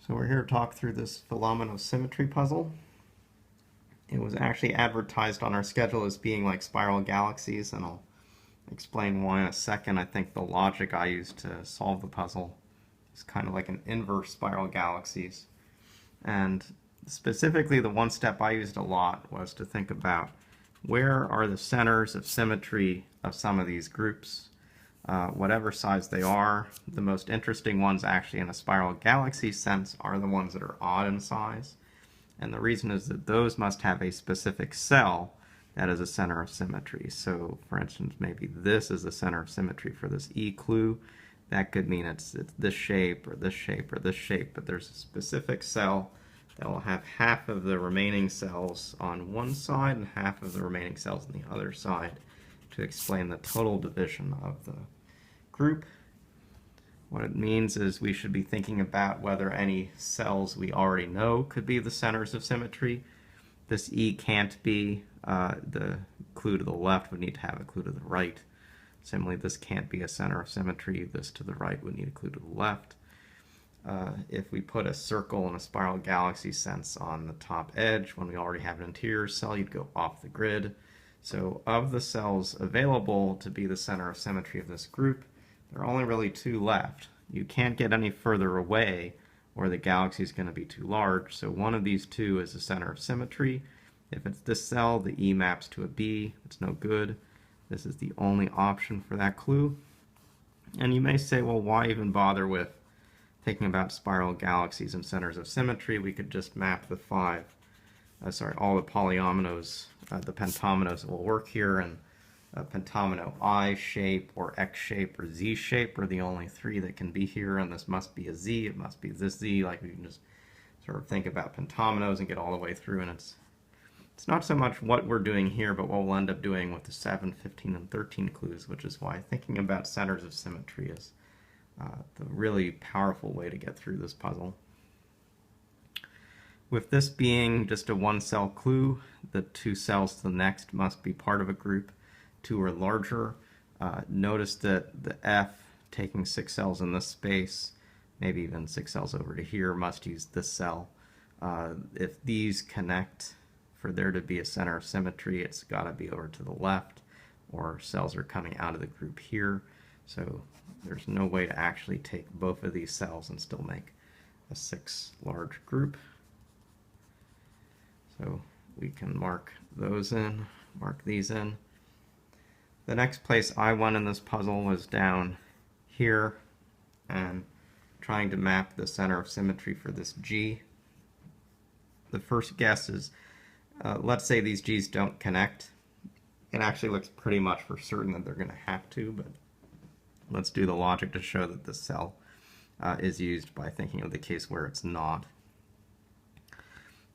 So we're here to talk through this Fillomino symmetry puzzle. It was actually advertised on our schedule as being like spiral galaxies, and I'll explain why in a second. I think the logic I used to solve the puzzle is kind of like an inverse spiral galaxies. And specifically the one step I used a lot was to think about where are the centers of symmetry of some of these groups. Whatever size they are. The most interesting ones actually in a spiral galaxy sense are the ones that are odd in size. And the reason is that those must have a specific cell that is a center of symmetry. So for instance, maybe this is the center of symmetry for this E clue. That could mean it's this shape or this shape or this shape, but there's a specific cell that will have half of the remaining cells on one side and half of the remaining cells on the other side to explain the total division of the group. What it means is we should be thinking about whether any cells we already know could be the centers of symmetry. This E can't be. The clue to the left would need to have a clue to the right. Similarly, this can't be a center of symmetry. This to the right would need a clue to the left. If we put a circle in a spiral galaxy sense on the top edge, when we already have an interior cell, you'd go off the grid. So of the cells available to be the center of symmetry of this group, there are only really two left. You can't get any further away or the galaxy is going to be too large, so one of these two is the center of symmetry. If it's this cell, the E maps to a B. It's no good. This is the only option for that clue. And you may say, well, why even bother with thinking about spiral galaxies and centers of symmetry? We could just map the all the polyominoes, the pentominoes that will work here, and pentomino I shape or X shape or Z shape are the only three that can be here, and this must be a Z, it must be this Z. Like, we can just sort of think about pentominoes and get all the way through, and it's not so much what we're doing here, but what we'll end up doing with the 7, 15, and 13 clues, which is why thinking about centers of symmetry is the really powerful way to get through this puzzle. With this being just a one-cell clue, the two cells to the next must be part of a group. Two or larger. Notice that the F, taking 6 cells in this space, maybe even 6 cells over to here, must use this cell. If these connect, for there to be a center of symmetry, it's got to be over to the left, or cells are coming out of the group here. So there's no way to actually take both of these cells and still make a 6 large group. So we can mark those in, mark these in. The next place I went in this puzzle was down here and trying to map the center of symmetry for this G. The first guess is, let's say these G's don't connect. It actually looks pretty much for certain that they're going to have to, but let's do the logic to show that this cell is used by thinking of the case where it's not.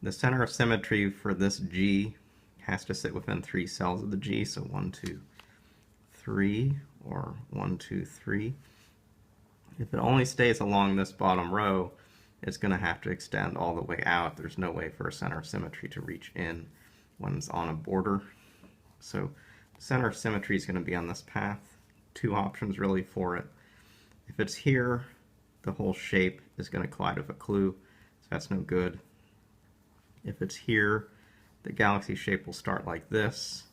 The center of symmetry for this G has to sit within 3 cells of the G, so 1, 2, 3, or 1, 2, 3. If it only stays along this bottom row, it's going to have to extend all the way out. There's no way for a center of symmetry to reach in when it's on a border. So the center of symmetry is going to be on this path. 2 options really for it. If it's here, the whole shape is going to collide with a clue, so that's no good. If it's here, the galaxy shape will start like this.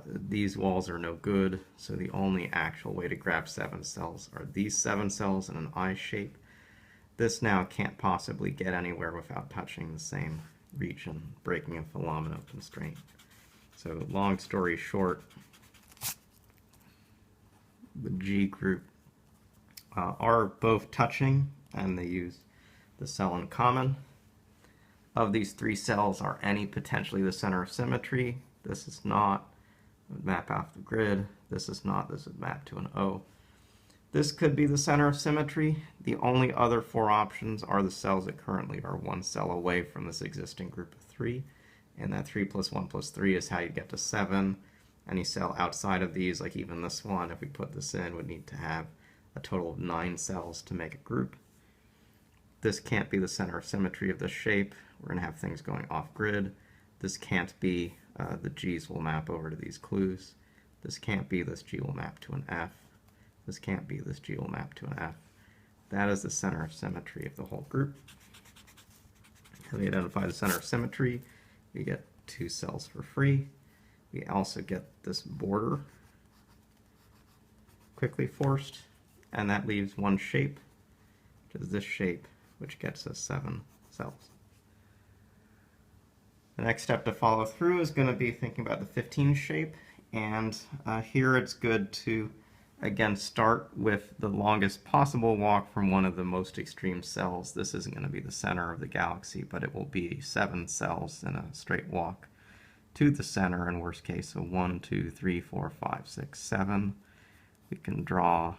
These walls are no good, so the only actual way to grab 7 cells are these 7 cells in an I shape. This now can't possibly get anywhere without touching the same region, breaking a Fillomino constraint. So long story short, the G group are both touching, and they use the cell in common. Of these 3 cells, are any potentially the center of symmetry? This is not. Would map off the grid. This is not. This would map to an O. This could be the center of symmetry. The only other 4 options are the cells that currently are 1 cell away from this existing group of 3. And that 3 plus 1 plus 3 is how you get to 7. Any cell outside of these, like even this one, if we put this in, would need to have a total of 9 cells to make a group. This can't be the center of symmetry of this shape. We're going to have things going off grid. This can't be. The G's will map over to these clues. This can't be. This G will map to an F. This can't be. This G will map to an F. That is the center of symmetry of the whole group. And we identify the center of symmetry. We get 2 cells for free. We also get this border quickly forced, and that leaves one shape, which is this shape, which gets us 7 cells. The next step to follow through is going to be thinking about the 15 shape, and here it's good to again start with the longest possible walk from one of the most extreme cells. This isn't going to be the center of the galaxy, but it will be 7 cells in a straight walk to the center in worst case. So 1, 2, 3, 4, 5, 6, 7. We can draw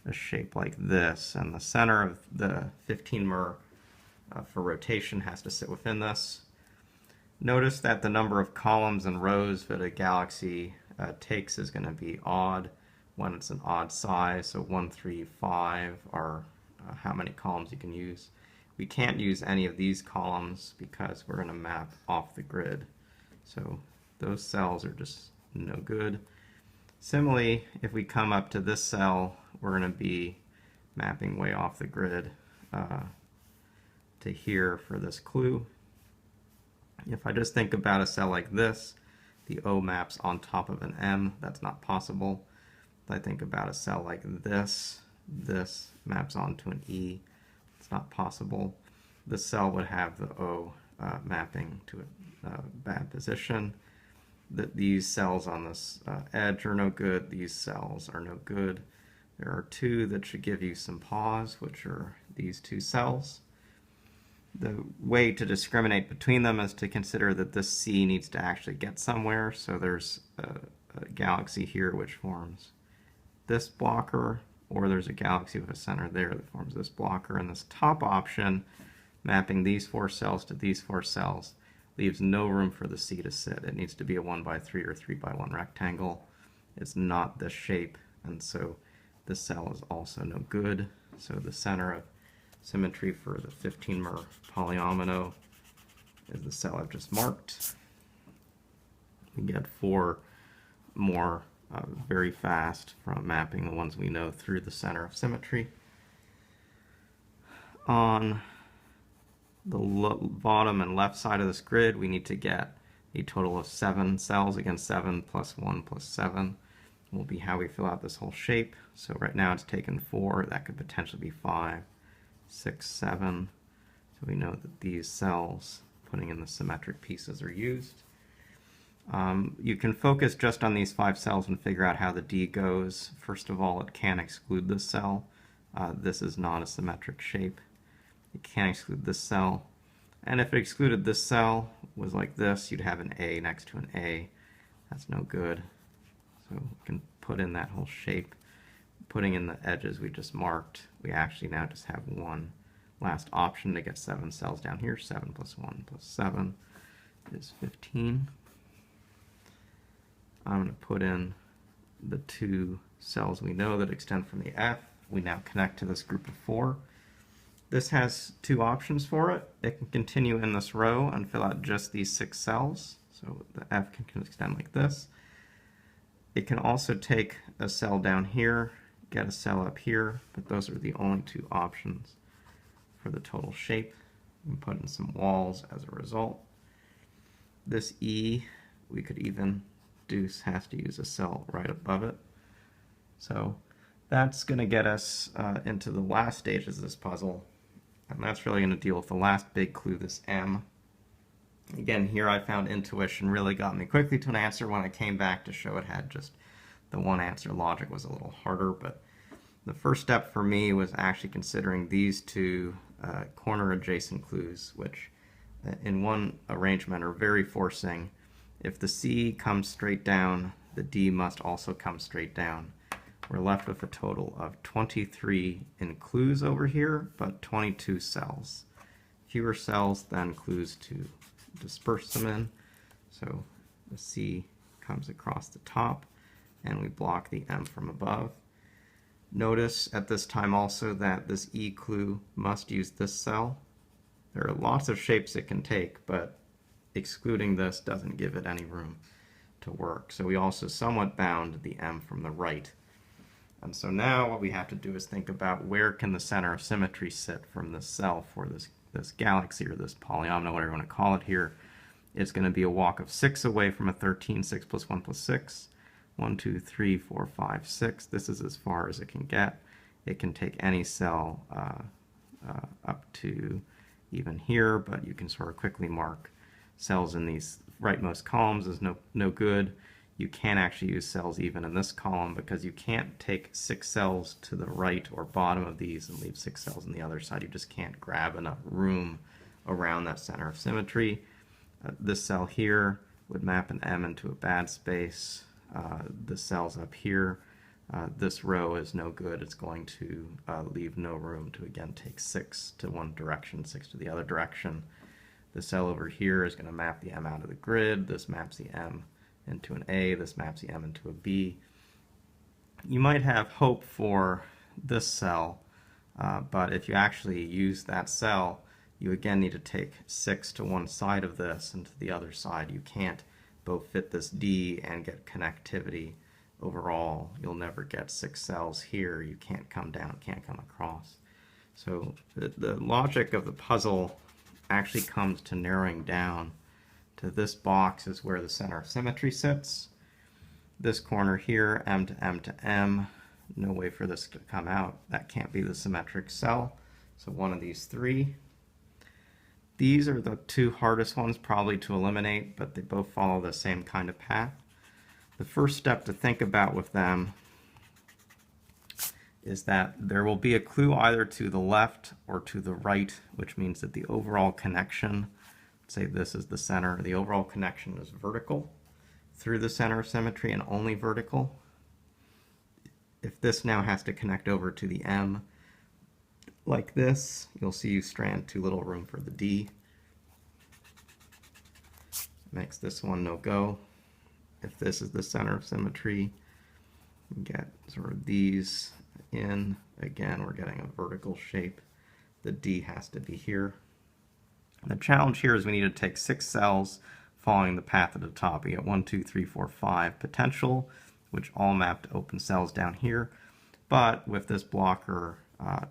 a shape like this, and the center of the 15 mer for rotation has to sit within this. Notice that the number of columns and rows that a galaxy takes is going to be odd when it's an odd size, so 1, 3, 5 are how many columns you can use. We can't use any of these columns because we're going to map off the grid, so those cells are just no good. Similarly, if we come up to this cell, we're going to be mapping way off the grid to here for this clue. If I just think about a cell like this, the O maps on top of an M. That's not possible. If I think about a cell like this, this maps onto an E. It's not possible. This cell would have the O mapping to a bad position. These cells on this edge are no good. These cells are no good. There are 2 that should give you some pause, which are these 2 cells. The way to discriminate between them is to consider that this C needs to actually get somewhere. So there's a galaxy here which forms this blocker, or there's a galaxy with a center there that forms this blocker. And this top option, mapping these 4 cells to these 4 cells, leaves no room for the C to sit. It needs to be a 1x3 or 3x1 rectangle. It's not this shape, and so this cell is also no good. So the center of symmetry for the 15 mer polyomino is the cell I've just marked. We get 4 more very fast from mapping the ones we know through the center of symmetry. On the bottom and left side of this grid, we need to get a total of 7 cells. Again, 7 plus 1 plus 7 will be how we fill out this whole shape. So right now it's taken 4. That could potentially be 5, 6, 7. So we know that these cells, putting in the symmetric pieces, are used. You can focus just on these 5 cells and figure out how the D goes. First of all, it can exclude this cell. This is not a symmetric shape. It can exclude this cell. And if it excluded this cell, was like this, you'd have an A next to an A. That's no good. So we can put in that whole shape. Putting in the edges we just marked, we actually now just have one last option to get 7 cells down here. 7 plus 1 plus 7 is 15. I'm going to put in the 2 cells we know that extend from the F. We now connect to this group of 4. This has 2 options for it. It can continue in this row and fill out just these 6 cells. So the F can extend like this. It can also take a cell down here, get a cell up here, but those are the only 2 options for the total shape. We can put in some walls as a result. This E, we could even has to use a cell right above it. So that's going to get us into the last stages of this puzzle, and that's really going to deal with the last big clue, this M. Again, here I found intuition really got me quickly to an answer. When I came back to show it had just the one answer, logic was a little harder, but the first step for me was actually considering these 2 corner adjacent clues, which in one arrangement are very forcing. If the C comes straight down, the D must also come straight down. We're left with a total of 23 in clues over here, but 22 cells. Fewer cells than clues to disperse them in. So the C comes across the top, and we block the M from above. Notice at this time also that this E clue must use this cell. There are lots of shapes it can take, but excluding this doesn't give it any room to work. So we also somewhat bound the M from the right. And so now what we have to do is think about where can the center of symmetry sit from this cell for this this galaxy or this polyomino, whatever you want to call it here, it's going to be a walk of 6 away from a 13. 6 plus 1 plus 6. 1, 2, 3, 4, 5, 6. This is as far as it can get. It can take any cell up to even here, but you can sort of quickly mark cells in these rightmost columns is no good. You can't actually use cells even in this column because you can't take 6 cells to the right or bottom of these and leave 6 cells on the other side. You just can't grab enough room around that center of symmetry. This cell here would map an M into a bad space. The cells up here, this row is no good. It's going to leave no room to again take 6 to one direction, 6 to the other direction. The cell over here is going to map the M out of the grid. This maps the M into an A. This maps the M into a B. You might have hope for this cell, but if you actually use that cell, you again need to take 6 to one side of this and to the other side. You can't both fit this D and get connectivity. Overall, you'll never get 6 cells here. You can't come down, can't come across. So the logic of the puzzle actually comes to narrowing down to this box is where the center of symmetry sits. This corner here, M to M to M, no way for this to come out. That can't be the symmetric cell. So one of these 3. These are the 2 hardest ones probably to eliminate, but they both follow the same kind of path. The first step to think about with them is that there will be a clue either to the left or to the right, which means that the overall connection, say this is the center, the overall connection is vertical through the center of symmetry and only vertical. If this now has to connect over to the M like this, you'll see you strand too little room for the D. Makes this one no go. If this is the center of symmetry, you get sort of these in. Again, we're getting a vertical shape. The D has to be here. The challenge here is we need to take 6 cells following the path at the top. We get 1, 2, 3, 4, 5 potential, which all map to open cells down here. But with this blocker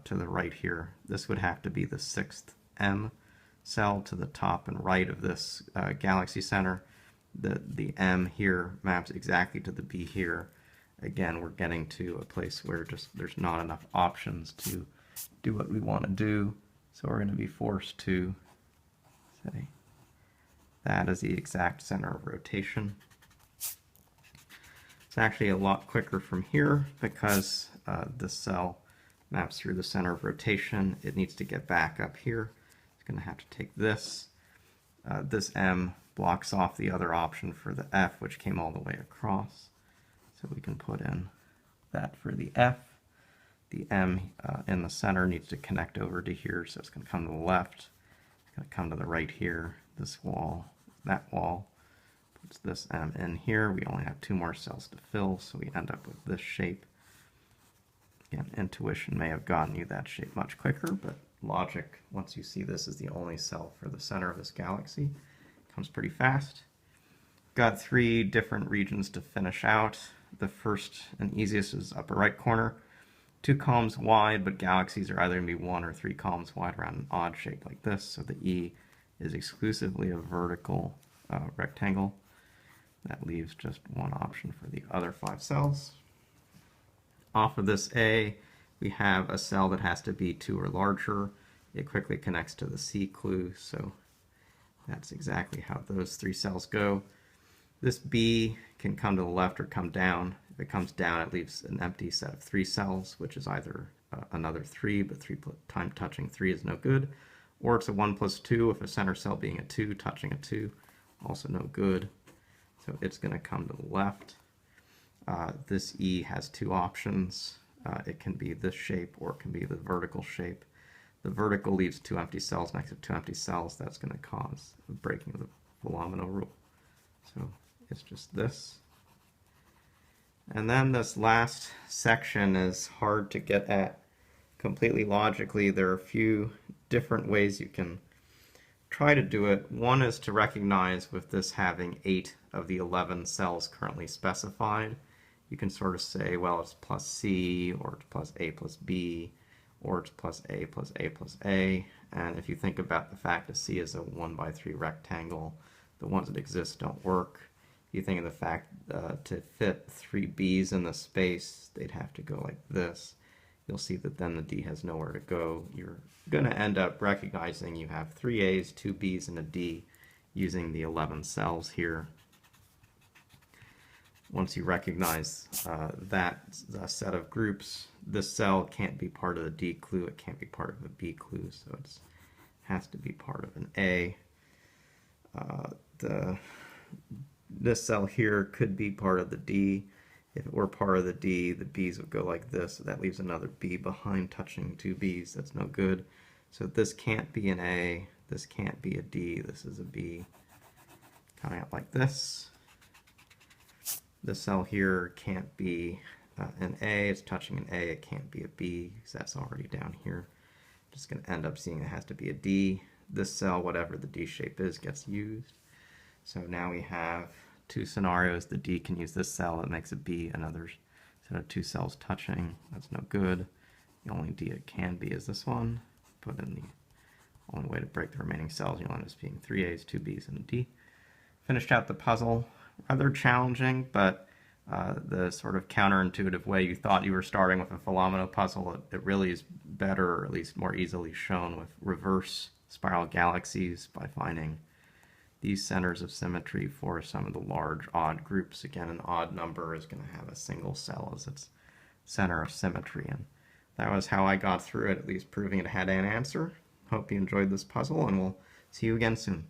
to the right here, this would have to be the 6th M cell to the top and right of this galaxy center. The M here maps exactly to the B here. Again, we're getting to a place where just there's not enough options to do what we want to do. So we're going to be forced to say that is the exact center of rotation. It's actually a lot quicker from here because this cell maps through the center of rotation. It needs to get back up here. It's going to have to take this. This M blocks off the other option for the F, which came all the way across. So we can put in that for the F. The M in the center needs to connect over to here, so it's going to come to the left. It's going to come to the right here, this wall, that wall. Puts this M in here. We only have 2 more cells to fill, so we end up with this shape. Again, intuition may have gotten you that shape much quicker, but logic, once you see this is the only cell for the center of this galaxy, comes pretty fast. Got 3 different regions to finish out. The first and easiest is upper right corner. 2 columns wide, but galaxies are either going to be 1 or 3 columns wide around an odd shape like this. So the E is exclusively a vertical rectangle. That leaves just one option for the other 5 cells. Off of this A, we have a cell that has to be 2 or larger. It quickly connects to the C clue, so that's exactly how those 3 cells go. This B can come to the left or come down. If it comes down, it leaves an empty set of 3 cells, which is either another 3, but 3 time touching 3 is no good, or it's a 1 plus 2 with a center cell being a 2, touching a 2, also no good. So it's going to come to the left. This E has 2 options. It can be this shape or it can be the vertical shape. The vertical leaves 2 empty cells next to 2 empty cells. That's going to cause the breaking of the Fillomino rule. So it's just this. And then this last section is hard to get at completely logically. There are a few different ways you can try to do it. One is to recognize with this having 8 of the 11 cells currently specified, you can sort of say, well, it's plus C, or it's plus A plus B, or it's plus A plus A plus A. And if you think about the fact that C is a 1 by 3 rectangle, the ones that exist don't work. If you think of the fact to fit 3 B's in the space, they'd have to go like this. You'll see that then the D has nowhere to go. You're going to end up recognizing you have 3 A's, 2 B's, and a D using the 11 cells here. Once you recognize that set of groups, this cell can't be part of the D clue, it can't be part of a B clue, so it has to be part of an A. This cell here could be part of the D. If it were part of the D, the B's would go like this, so that leaves another B behind touching 2 B's. That's no good. So this can't be an A, this can't be a D, this is a B. Coming out like this. This cell here can't be an A, it's touching an A, it can't be a B, because that's already down here. Just going to end up seeing it has to be a D. This cell, whatever the D shape is, gets used. So now we have 2 scenarios. The D can use this cell, it makes a B, another set of 2 cells touching. That's no good. The only D it can be is this one. Put in the only way to break the remaining cells, you'll end up being 3 A's, 2 B's, and a D. Finished out the puzzle. Rather challenging, but the sort of counterintuitive way you thought you were starting with a Fillomino puzzle, it really is better, or at least more easily shown with reverse spiral galaxies by finding these centers of symmetry for some of the large odd groups. Again, an odd number is going to have a single cell as its center of symmetry, and that was how I got through it, at least proving it had an answer. Hope you enjoyed this puzzle, and we'll see you again soon.